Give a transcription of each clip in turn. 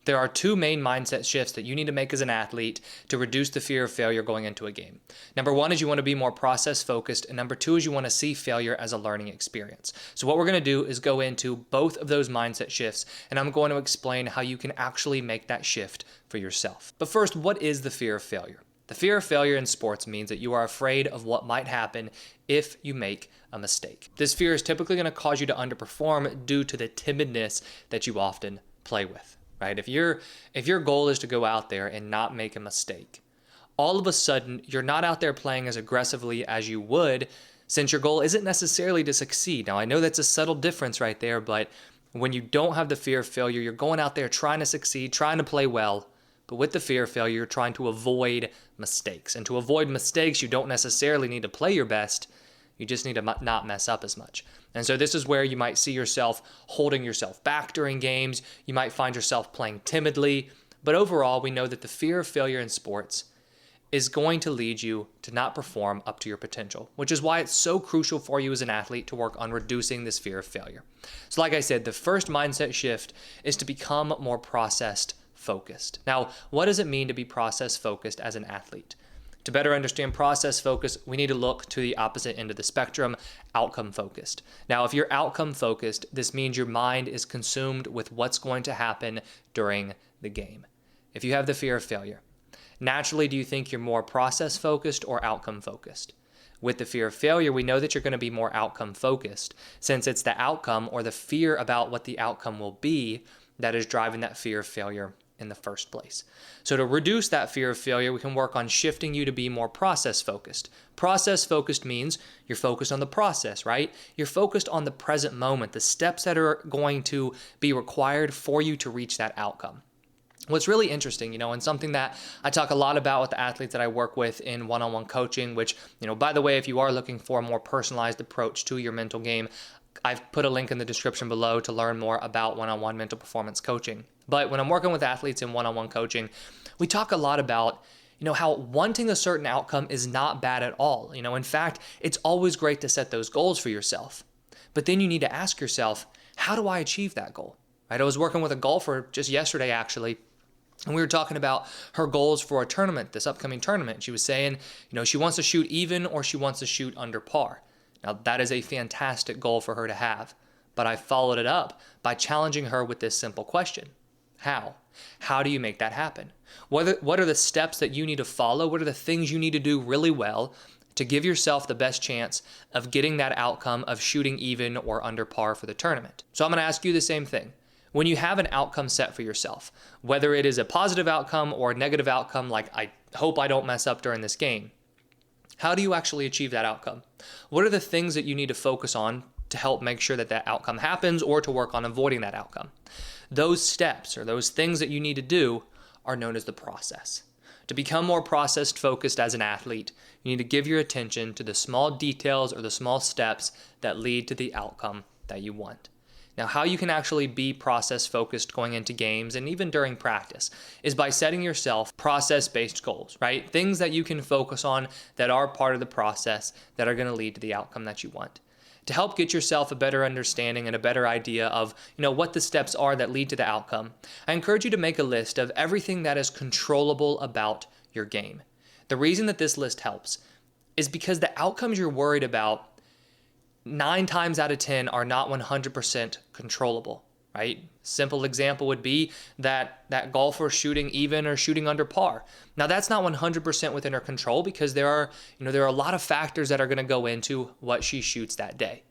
There are two main mindset shifts that you need to make as an athlete to reduce the fear of failure going into a game. Number one is you want to be more process focused, and number two is you want to see failure as a learning experience. So what we're going to do is go into both of those mindset shifts, and I'm going to explain how you can actually make that shift for yourself. But first, what is the fear of failure? The fear of failure in sports means that you are afraid of what might happen if you make a mistake. This fear is typically going to cause you to underperform due to the timidness that you often play with. Right? If your goal is to go out there and not make a mistake, all of a sudden you're not out there playing as aggressively as you would, since your goal isn't necessarily to succeed. Now, I know that's a subtle difference right there, but when you don't have the fear of failure, you're going out there trying to succeed, trying to play well, but with the fear of failure, you're trying to avoid mistakes. And to avoid mistakes, you don't necessarily need to play your best. You just need to not mess up as much. And so this is where you might see yourself holding yourself back during games. You might find yourself playing timidly. But overall, we know that the fear of failure in sports is going to lead you to not perform up to your potential, which is why it's so crucial for you as an athlete to work on reducing this fear of failure. So like I said, the first mindset shift is to become more process focused. Now, what does it mean to be process focused as an athlete? To better understand process focus, we need to look to the opposite end of the spectrum, outcome focused. Now, if you're outcome focused, this means your mind is consumed with what's going to happen during the game. If you have the fear of failure, naturally, do you think you're more process focused or outcome focused? With the fear of failure, we know that you're going to be more outcome focused, since it's the outcome or the fear about what the outcome will be that is driving that fear of failure in the first place. So to reduce that fear of failure, we can work on shifting you to be more process focused. Process focused means you're focused on the process, right? You're focused on the present moment, the steps that are going to be required for you to reach that outcome. What's really interesting, and something that I talk a lot about with the athletes that I work with in one-on-one coaching, which, by the way, if you are looking for a more personalized approach to your mental game, I've put a link in the description below to learn more about one-on-one mental performance coaching. But when I'm working with athletes in one-on-one coaching, we talk a lot about, how wanting a certain outcome is not bad at all. In fact, it's always great to set those goals for yourself. But then you need to ask yourself, how do I achieve that goal? Right? I was working with a golfer just yesterday, actually, and we were talking about her goals for a tournament, this upcoming tournament. She was saying, she wants to shoot even or she wants to shoot under par. Now, that is a fantastic goal for her to have, but I followed it up by challenging her with this simple question. How? How do you make that happen? What are the steps that you need to follow? What are the things you need to do really well to give yourself the best chance of getting that outcome of shooting even or under par for the tournament? So I'm going to ask you the same thing. When you have an outcome set for yourself, whether it is a positive outcome or a negative outcome, like I hope I don't mess up during this game, how do you actually achieve that outcome? What are the things that you need to focus on to help make sure that that outcome happens or to work on avoiding that outcome? Those steps or those things that you need to do are known as the process. To become more process focused as an athlete, you need to give your attention to the small details or the small steps that lead to the outcome that you want. Now, how you can actually be process focused going into games and even during practice is by setting yourself process-based goals, right? Things that you can focus on that are part of the process that are going to lead to the outcome that you want. To help get yourself a better understanding and a better idea of, what the steps are that lead to the outcome, I encourage you to make a list of everything that is controllable about your game. The reason that this list helps is because the outcomes you're worried about 9 times out of 10 are not 100% controllable, right? Simple example would be that golfer shooting even or shooting under par. Now that's not 100% within her control because there are a lot of factors that are going to go into what she shoots that day.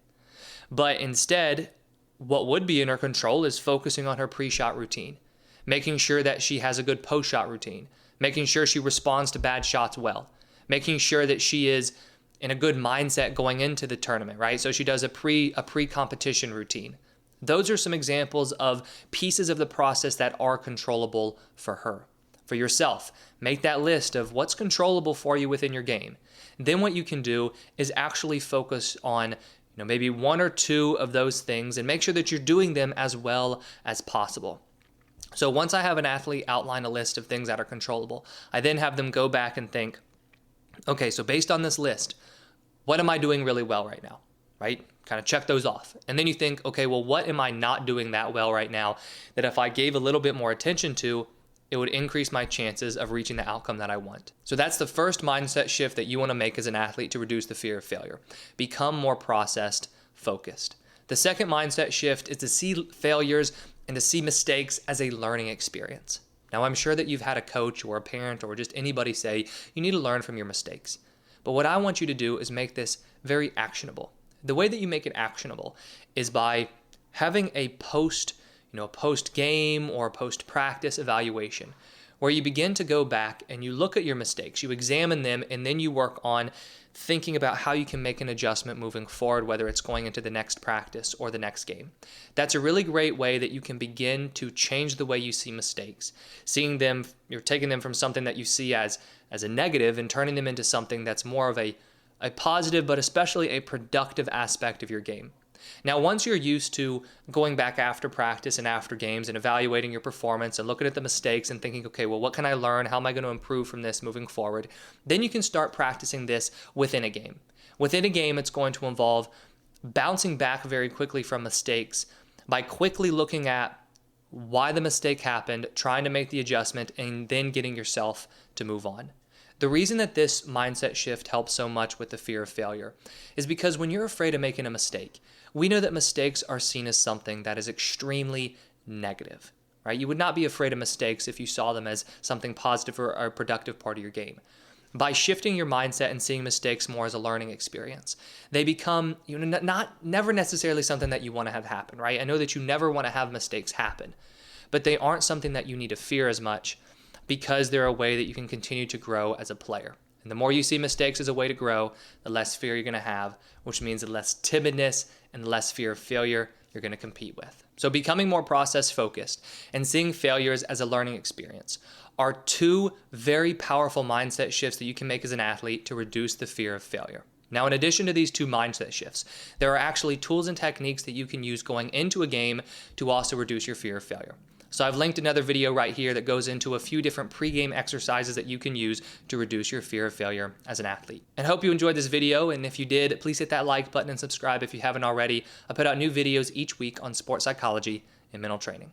But instead, what would be in her control is focusing on her pre-shot routine, making sure that she has a good post-shot routine, making sure she responds to bad shots well, making sure that she is in a good mindset going into the tournament, right? So she does a pre-competition routine. Those are some examples of pieces of the process that are controllable for her. For yourself, make that list of what's controllable for you within your game. Then what you can do is actually focus on maybe 1 or 2 of those things and make sure that you're doing them as well as possible. So once I have an athlete outline a list of things that are controllable, I then have them go back and think, okay, so based on this list, what am I doing really well right now? right? Kind of check those off. And then you think, okay, well, what am I not doing that well right now that if I gave a little bit more attention to, it would increase my chances of reaching the outcome that I want. So that's the first mindset shift that you want to make as an athlete to reduce the fear of failure. Become more processed, focused. The second mindset shift is to see failures and to see mistakes as a learning experience. Now, I'm sure that you've had a coach or a parent or just anybody say, you need to learn from your mistakes. But what I want you to do is make this very actionable. The way that you make it actionable is by having a post-game or post-practice evaluation where you begin to go back and you look at your mistakes, you examine them, and then you work on thinking about how you can make an adjustment moving forward, whether it's going into the next practice or the next game. That's a really great way that you can begin to change the way you see mistakes. Seeing them, you're taking them from something that you see as a negative and turning them into something that's more of a positive, but especially a productive aspect of your game. Now, once you're used to going back after practice and after games and evaluating your performance and looking at the mistakes and thinking, okay, well, what can I learn? How am I going to improve from this moving forward? Then you can start practicing this within a game. Within a game, it's going to involve bouncing back very quickly from mistakes by quickly looking at why the mistake happened, trying to make the adjustment, and then getting yourself to move on. The reason that this mindset shift helps so much with the fear of failure is because when you're afraid of making a mistake, we know that mistakes are seen as something that is extremely negative, right? You would not be afraid of mistakes if you saw them as something positive or a productive part of your game. By shifting your mindset and seeing mistakes more as a learning experience, they become never necessarily something that you want to have happen, right? I know that you never want to have mistakes happen, but they aren't something that you need to fear as much because they're a way that you can continue to grow as a player. And the more you see mistakes as a way to grow, the less fear you're going to have, which means the less timidness and the less fear of failure you're going to compete with. So becoming more process focused and seeing failures as a learning experience are two very powerful mindset shifts that you can make as an athlete to reduce the fear of failure. Now, in addition to these two mindset shifts, there are actually tools and techniques that you can use going into a game to also reduce your fear of failure. So I've linked another video right here that goes into a few different pregame exercises that you can use to reduce your fear of failure as an athlete. And I hope you enjoyed this video, and if you did, please hit that like button and subscribe if you haven't already. I put out new videos each week on sports psychology and mental training.